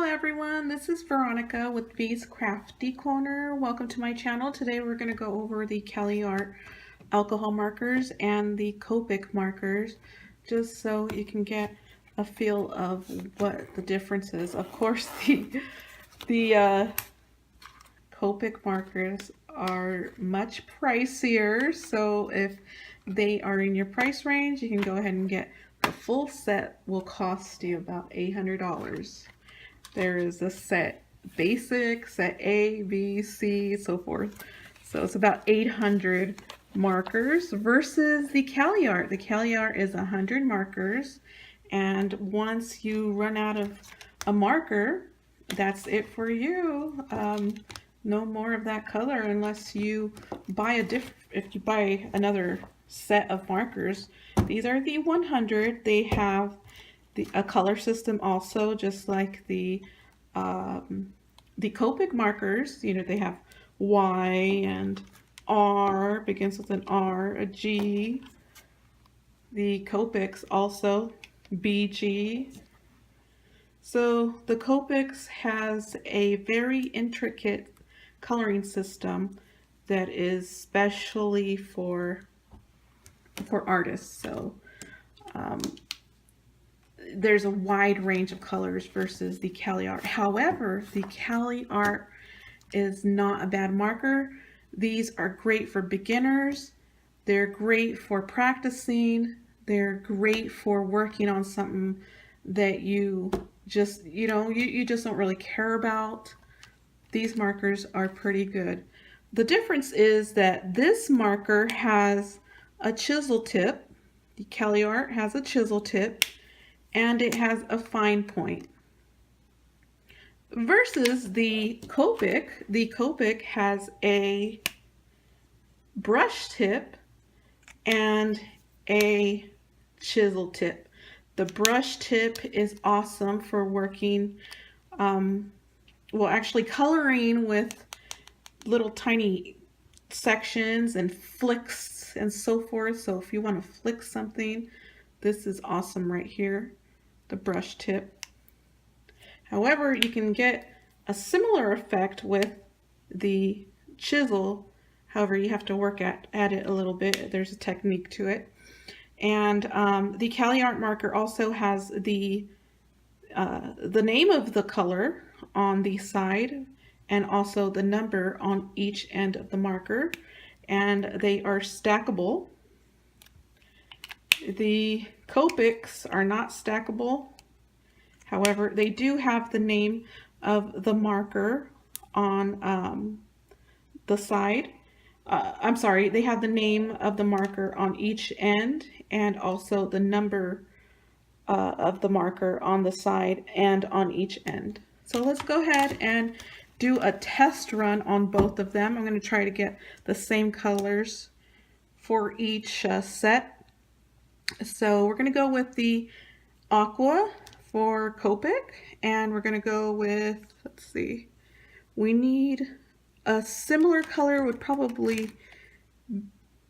everyone, this is Veronica with V's Crafty Corner. Welcome to my channel. Today we're going to go over the Caliart alcohol markers and the Copic markers, just so you can get a feel of what the difference is. Of course, the Copic markers are much pricier, so if they are in your price range, you can go ahead and get the full set. Will cost you about $800. There is a set basic, set A, B, C, so forth. So it's about 800 markers versus the Caliart. The Caliart is 100 markers, and once you run out of a marker, that's it for you. No more of that color unless you buy if you buy another set of markers. These are the 100. They have a color system also, just like the Copic markers. You know, they have Y and R, begins with an R, a G. The Kopecks also BG. So the Kopecks has a very intricate coloring system that is specially for artists. So there's a wide range of colors versus the Caliart. However, the Caliart is not a bad marker. These are great for beginners. They're great for practicing. They're great for working on something that you just, you just don't really care about. These markers are pretty good. The difference is that this marker has a chisel tip. The Caliart has a chisel tip, and it has a fine point. Versus the Copic has a brush tip and a chisel tip. The brush tip is awesome for working, well, actually coloring with little tiny sections and flicks and so forth. So if you want to flick something, this is awesome right here, the brush tip. However, you can get a similar effect with the chisel. However, you have to work at it a little bit. There's a technique to it. And the Caliart marker also has the name of the color on the side, and also the number on each end of the marker, and they are stackable. The Kopecks are not stackable. However, they do have the name of the marker on the side. I'm sorry, they have the name of the marker on each end, and also the number of the marker on the side and on each end. So let's go ahead and do a test run on both of them. I'm going to try to get the same colors for each set. So we're going to go with the aqua for Copic, and we're going to go with, let's see, we need a similar color, would probably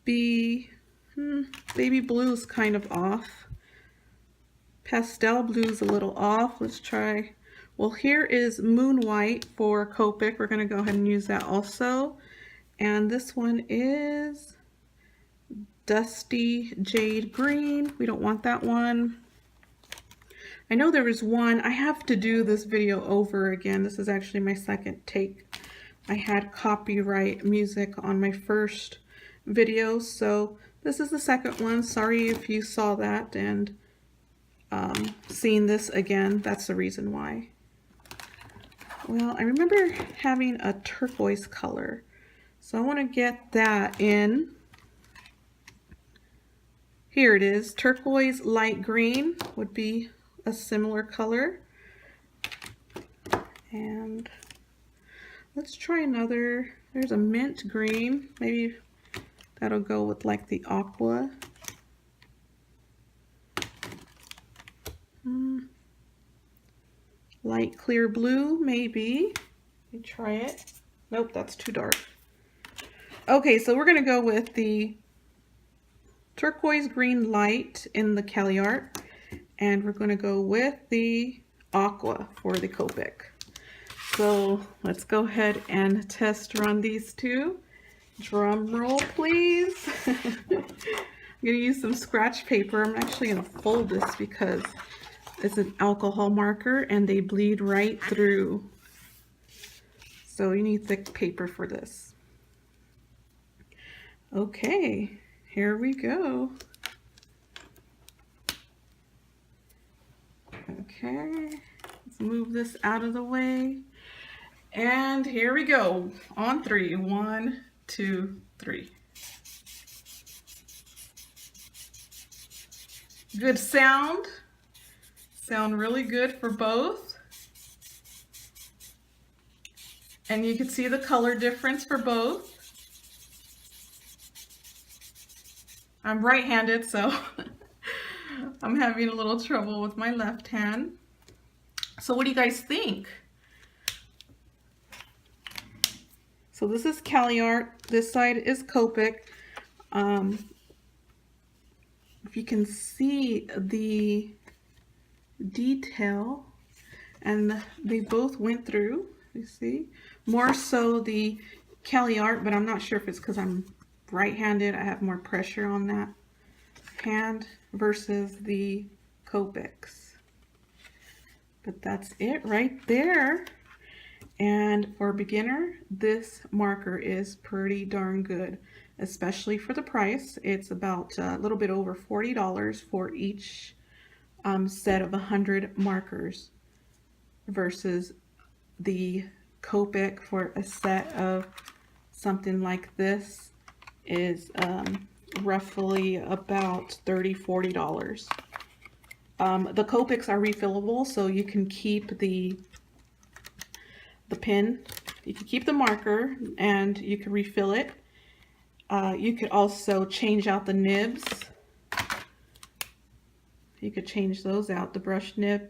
be baby blue is kind of off. Pastel blue is a little off. Let's try, well, here is Moon White for Copic. We're going to go ahead and use that also. And this one is Dusty Jade Green. We don't want that one. I know there was one. I have to do this video over again. This is actually my second take. I had copyright music on my first video, so this is the second one. Sorry if you saw that and seeing this again. That's the reason why. Well, I remember having a turquoise color, so I want to get that in. Here it is. Turquoise light green would be a similar color. And let's try another. There's a mint green. Maybe that'll go with like the aqua. Light clear blue, maybe. Let me try it. Nope, that's too dark. Okay, so we're going to go with the turquoise green light in the Caliart, and we're going to go with the aqua for the Copic. So let's go ahead and test run these two. Drum roll, please. I'm gonna use some scratch paper. I'm actually gonna fold this because it's an alcohol marker and they bleed right through. So you need thick paper for this. Okay, here we go. Okay, let's move this out of the way. And here we go. On three. 1, 2, 3. Good sound. Sound really good for both. And you can see the color difference for both. I'm right-handed, so I'm having a little trouble with my left hand. So what do you guys think? So this is Caliart, this side is Copic. If you can see the detail, and they both went through, you see? More so the Caliart, but I'm not sure if it's because I'm right-handed, I have more pressure on that hand versus the Kopecks. But that's it right there. And for a beginner, this marker is pretty darn good, especially for the price. It's about a little bit over $40 for each set of 100 markers versus the Copic for a set of something like this is roughly about $30–40. The Kopecks are refillable, so you can keep the pin, you can keep the marker, and you can refill it. You could also change out the nibs. You could change those out, the brush nib,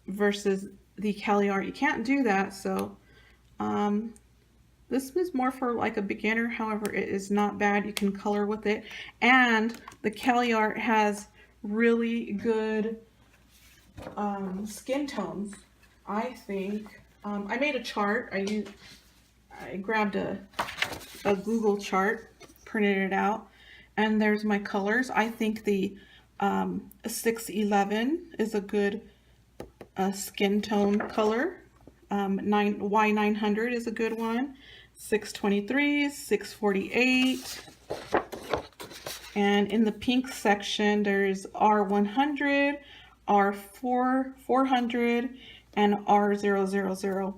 versus the Caliart. You can't do that, so this is more for like a beginner. However, it is not bad. You can color with it, and the Caliart has really good skin tones, I think. I made a chart. I grabbed a Google chart, printed it out, and there's my colors. I think the 611 is a good skin tone color. Y900 is a good one. 623, 648. And in the pink section, there's R100, R400, and R000.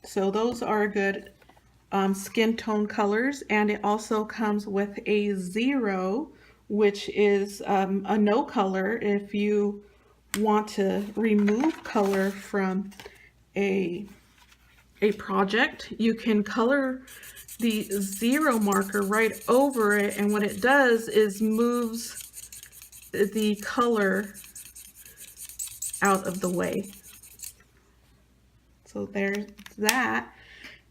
So those are good skin tone colors. And it also comes with a 0, which is a no color. If you want to remove color from a project, you can color the 0 marker right over it, and what it does is moves the color out of the way. So there's that.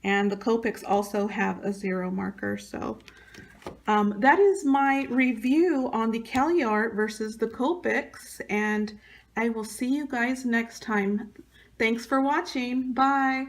And the Kopecks also have a 0 marker. So that is my review on the Caliart versus the Kopecks, and I will see you guys next time. Thanks for watching. Bye.